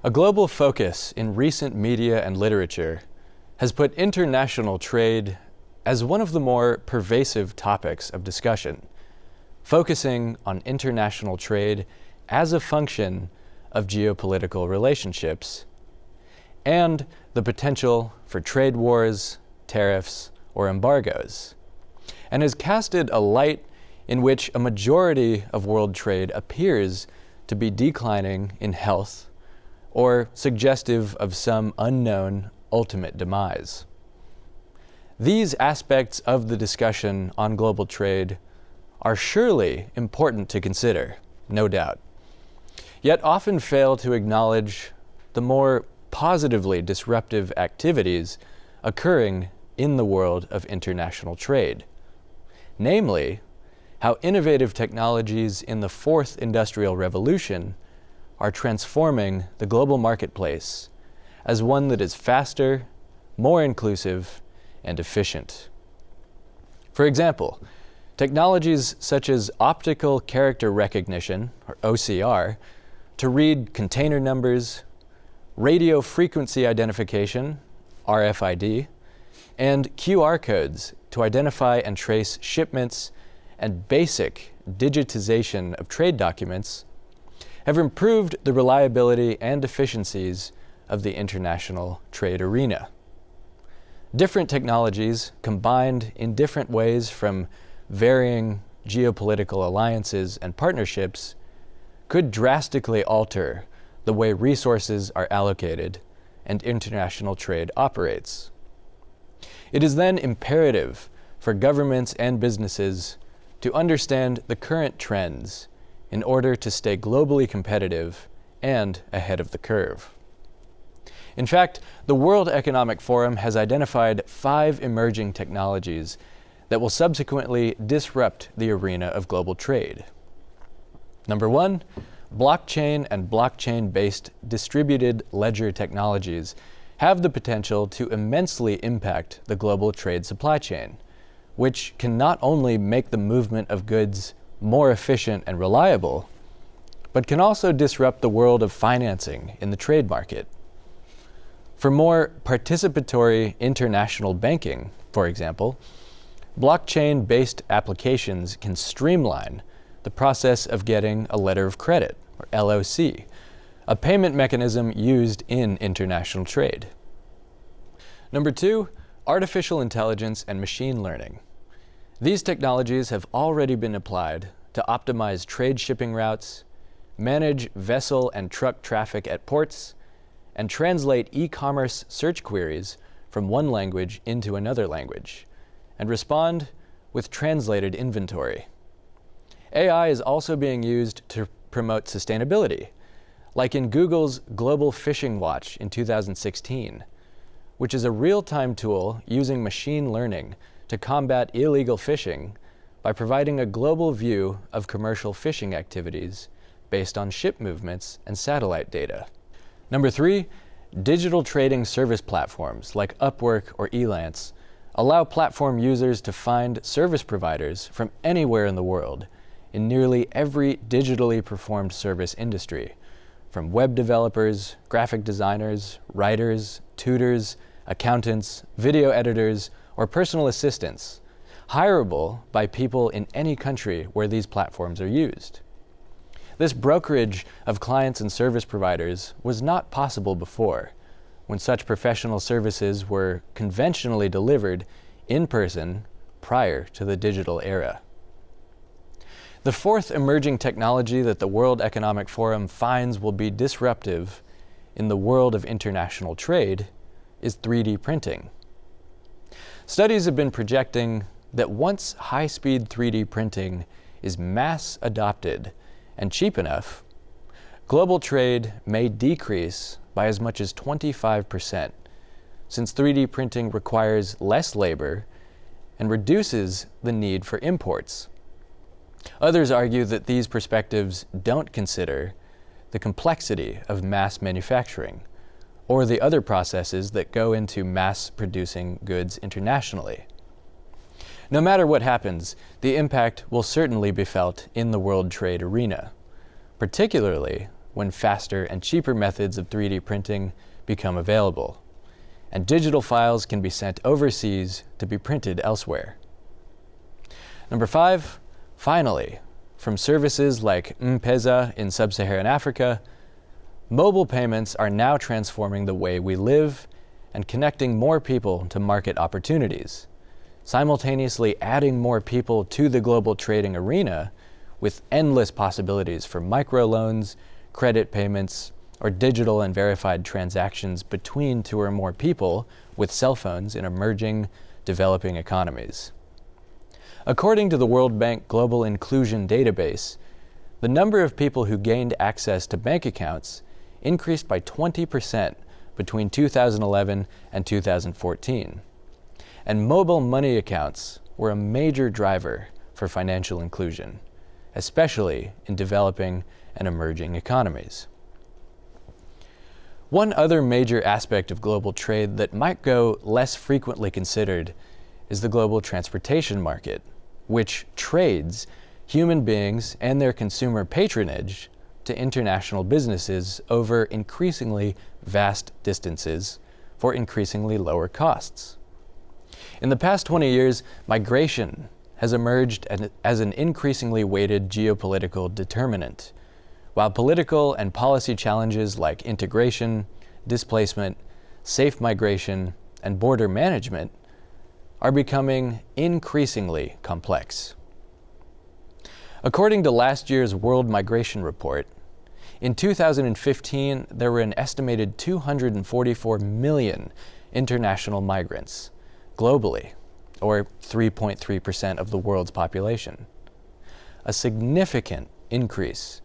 A global focus in recent media and literature has put international trade as one of the more pervasive topics of discussion, focusing on international trade as a function of geopolitical relationships and the potential for trade wars, tariffs, or embargoes, and has casted a light in which a majority of world trade appears to be declining in health or suggestive of some unknown ultimate demise. These aspects of the discussion on global trade are surely important to consider, no doubt, yet often fail to acknowledge the more positively disruptive activities occurring in the world of international trade, namely, how innovative technologies in the fourth industrial revolution are transforming the global marketplace as one that is faster, more inclusive, and efficient. For example, technologies such as optical character recognition, or OCR, to read container numbers, radio frequency identification, RFID, and QR codes to identify and trace shipments, and basic digitization of trade documents have improved the reliability and efficiencies of the international trade arena. Different technologies combined in different ways from varying geopolitical alliances and partnerships could drastically alter the way resources are allocated and international trade operates. It is then imperative for governments and businesses to understand the current trends in order to stay globally competitive and ahead of the curve. In fact, the World Economic Forum has identified 5 emerging technologies that will subsequently disrupt the arena of global trade. Number 1, blockchain and blockchain-based distributed ledger technologies have the potential to immensely impact the global trade supply chain, which can not only make the movement of goods more efficient and reliable, but can also disrupt the world of financing in the trade market. For more participatory international banking, for example, blockchain-based applications can streamline the process of getting a letter of credit, or LOC, a payment mechanism used in international trade. Number 2, artificial intelligence and machine learning. These technologies have already been applied to optimize trade shipping routes, manage vessel and truck traffic at ports, and translate e-commerce search queries from one language into another language, and respond with translated inventory. AI is also being used to promote sustainability, like in Google's Global Fishing Watch in 2016, which is a real-time tool using machine learning to combat illegal fishing by providing a global view of commercial fishing activities based on ship movements and satellite data. Number 3, digital trading service platforms like Upwork or Elance allow platform users to find service providers from anywhere in the world in nearly every digitally performed service industry, from web developers, graphic designers, writers, tutors, accountants, video editors, or personal assistants, hireable by people in any country where these platforms are used. This brokerage of clients and service providers was not possible before, when such professional services were conventionally delivered in person prior to the digital era. The 4th emerging technology that the World Economic Forum finds will be disruptive in the world of international trade is 3D printing. Studies have been projecting that once high-speed 3D printing is mass adopted and cheap enough, global trade may decrease by as much as 25%, since 3D printing requires less labor and reduces the need for imports. Others argue that these perspectives don't consider the complexity of mass manufacturing, or the other processes that go into mass producing goods internationally. No matter what happens, the impact will certainly be felt in the world trade arena, particularly when faster and cheaper methods of 3D printing become available, and digital files can be sent overseas to be printed elsewhere. Number 5, finally, from services like M-Pesa in sub-Saharan Africa, mobile payments are now transforming the way we live and connecting more people to market opportunities, simultaneously adding more people to the global trading arena with endless possibilities for microloans, credit payments, or digital and verified transactions between 2 or more people with cell phones in emerging, developing economies. According to the World Bank Global Inclusion Database, the number of people who gained access to bank accounts increased by 20% between 2011 and 2014. And mobile money accounts were a major driver for financial inclusion, especially in developing and emerging economies. One other major aspect of global trade that might go less frequently considered is the global transportation market, which trades human beings and their consumer patronage to international businesses over increasingly vast distances for increasingly lower costs. In the past 20 years, migration has emerged as an increasingly weighted geopolitical determinant, while political and policy challenges like integration, displacement, safe migration, and border management are becoming increasingly complex. According to last year's World Migration Report, in 2015 there were an estimated 244 million international migrants globally, or 3.3% of the world's population. A significant increase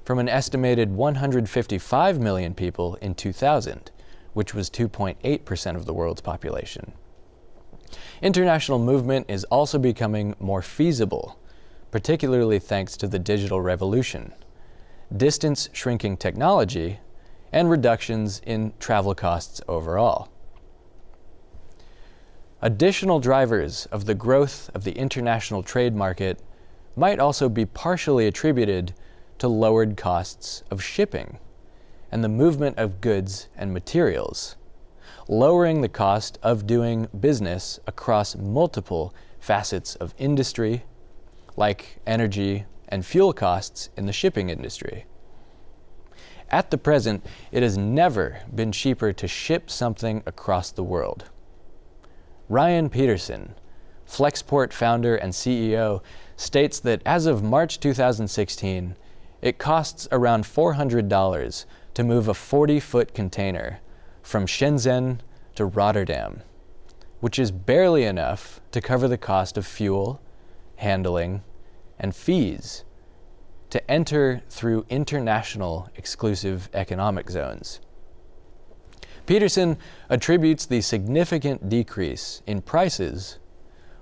from an estimated 155 million people in 2000, which was 2.8% of the world's population. International movement is also becoming more feasible, particularly thanks to the digital revolution, distance shrinking technology, and reductions in travel costs overall. Additional drivers of the growth of the international trade market might also be partially attributed to lowered costs of shipping and the movement of goods and materials, lowering the cost of doing business across multiple facets of industry, like energy and fuel costs in the shipping industry. At the present, it has never been cheaper to ship something across the world. Ryan Peterson, Flexport founder and CEO, states that as of March 2016, it costs around $400 to move a 40-foot container from Shenzhen to Rotterdam, which is barely enough to cover the cost of fuel, handling, and fees to enter through international exclusive economic zones. Peterson attributes the significant decrease in prices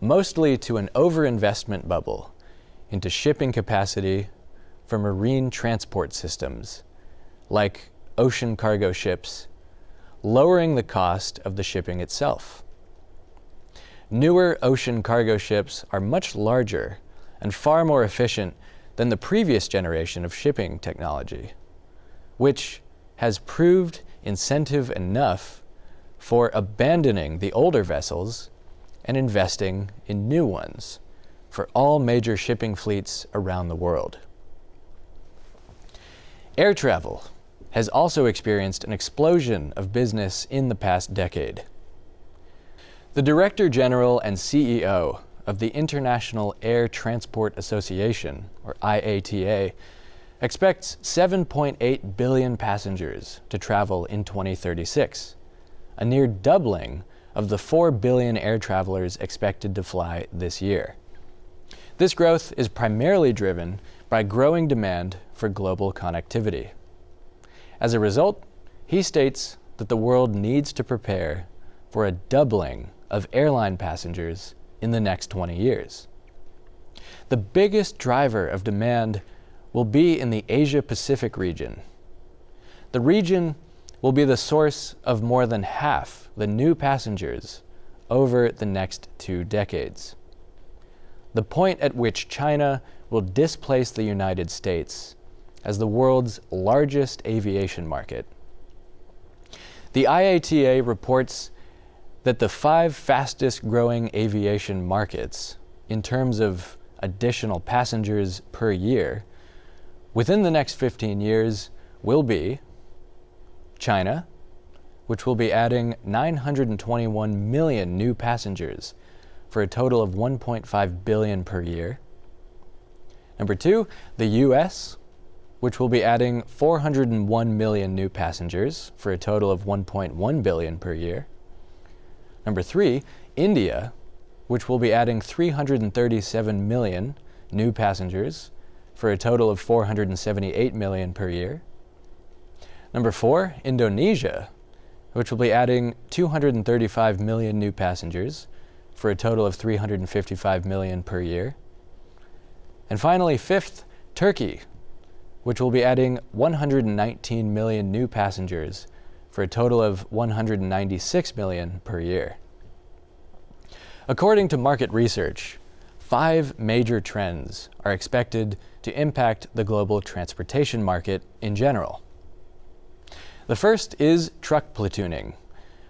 mostly to an overinvestment bubble into shipping capacity for marine transport systems, like ocean cargo ships, lowering the cost of the shipping itself. Newer ocean cargo ships are much larger and far more efficient than the previous generation of shipping technology, which has proved incentive enough for abandoning the older vessels and investing in new ones for all major shipping fleets around the world. Air travel has also experienced an explosion of business in the past decade. The Director General and CEO of the International Air Transport Association, or IATA, expects 7.8 billion passengers to travel in 2036, a near doubling of the 4 billion air travelers expected to fly this year. This growth is primarily driven by growing demand for global connectivity. As a result, he states that the world needs to prepare for a doubling of airline passengers in the next 20 years. The biggest driver of demand will be in the Asia-Pacific region. The region will be the source of more than half the new passengers over the next 2 decades. The point at which China will displace the United States as the world's largest aviation market. The IATA reports that the 5 fastest growing aviation markets, in terms of additional passengers per year, within the next 15 years will be China, which will be adding 921 million new passengers for a total of 1.5 billion per year. Number 2, the US, which will be adding 401 million new passengers for a total of 1.1 billion per year. Number 3, India, which will be adding 337 million new passengers for a total of 478 million per year. Number 4, Indonesia, which will be adding 235 million new passengers for a total of 355 million per year. And finally, 5th, Turkey, which will be adding 119 million new passengers for a total of 196 million per year. According to market research, 5 major trends are expected to impact the global transportation market in general. The first is truck platooning,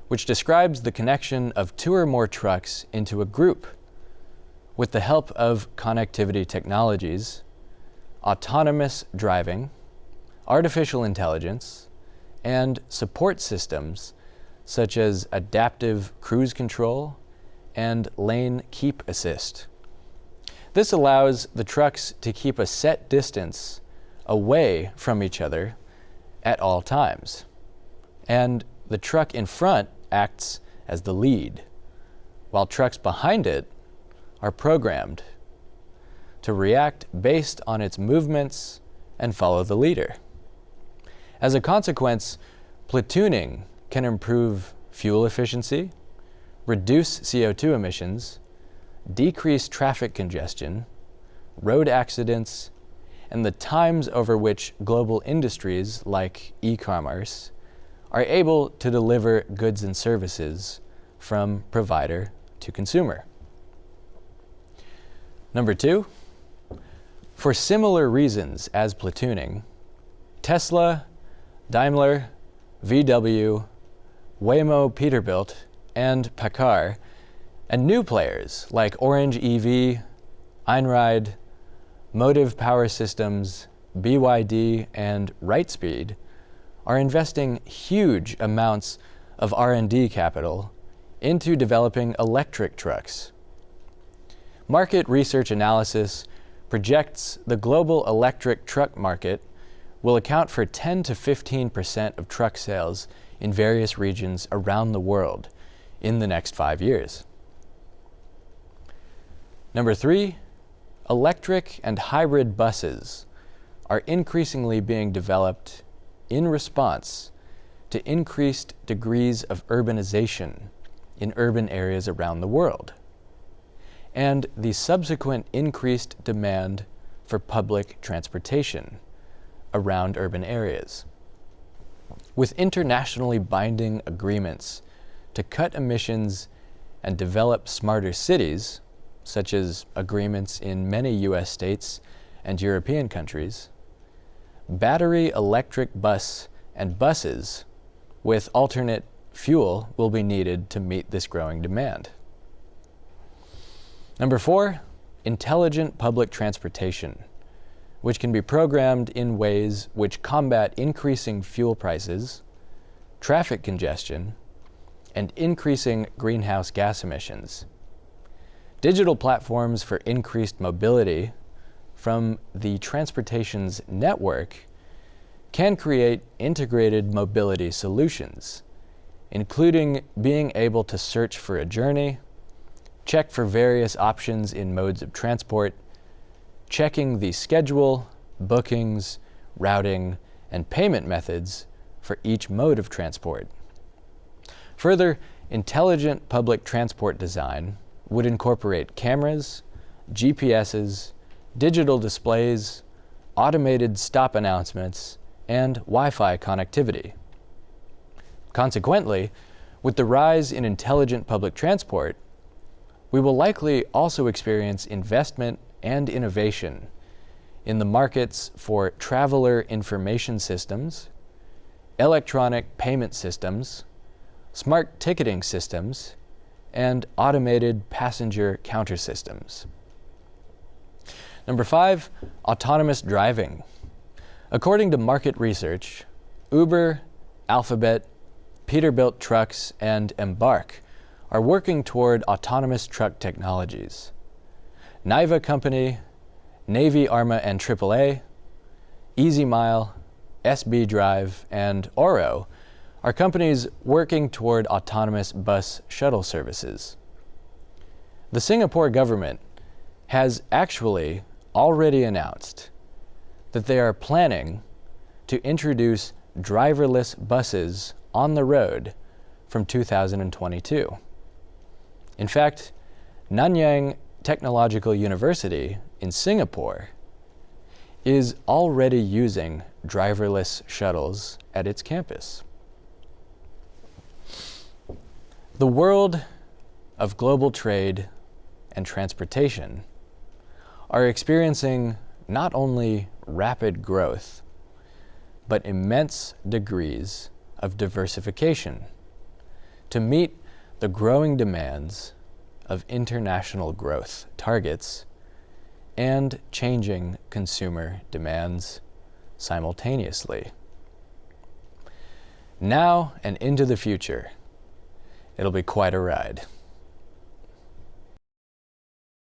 which describes the connection of 2 or more trucks into a group with the help of connectivity technologies, autonomous driving, artificial intelligence, and support systems such as adaptive cruise control and lane keep assist. This allows the trucks to keep a set distance away from each other at all times, and the truck in front acts as the lead, while trucks behind it are programmed to react based on its movements and follow the leader. As a consequence, platooning can improve fuel efficiency, reduce CO2 emissions, decrease traffic congestion, road accidents, and the times over which global industries like e-commerce are able to deliver goods and services from provider to consumer. Number 2, for similar reasons as platooning, Tesla, Daimler, VW, Waymo Peterbilt, and Packard, and new players like Orange EV, Einride, Motive Power Systems, BYD, and Wrightspeed are investing huge amounts of R&D capital into developing electric trucks. Market research analysis projects the global electric truck market will account for 10 to 15% of truck sales in various regions around the world in the next 5 years. Number 3, electric and hybrid buses are increasingly being developed in response to increased degrees of urbanization in urban areas around the world, and the subsequent increased demand for public transportation around urban areas. With internationally binding agreements to cut emissions and develop smarter cities, such as agreements in many US states and European countries, battery electric bus and buses with alternate fuel will be needed to meet this growing demand. Number 4, intelligent public transportation, which can be programmed in ways which combat increasing fuel prices, traffic congestion, and increasing greenhouse gas emissions. Digital platforms for increased mobility from the transportation's network can create integrated mobility solutions, including being able to search for a journey, check for various options in modes of transport, checking the schedule, bookings, routing, and payment methods for each mode of transport. Further, intelligent public transport design would incorporate cameras, GPSs, digital displays, automated stop announcements, and Wi-Fi connectivity. Consequently, with the rise in intelligent public transport, we will likely also experience investment and innovation in the markets for traveler information systems, electronic payment systems, smart ticketing systems, and automated passenger counter systems. Number 5, autonomous driving. According to market research, Uber, Alphabet, Peterbilt Trucks, and Embark are working toward autonomous truck technologies. Niva Company, Navy Arma and AAA, Easy Mile, SB Drive, and Oro are companies working toward autonomous bus shuttle services. The Singapore government has actually already announced that they are planning to introduce driverless buses on the road from 2022. In fact, Nanyang Technological University in Singapore is already using driverless shuttles at its campus. The world of global trade and transportation are experiencing not only rapid growth, but immense degrees of diversification to meet the growing demands of international growth targets and changing consumer demands simultaneously. Now and into the future, it'll be quite a ride.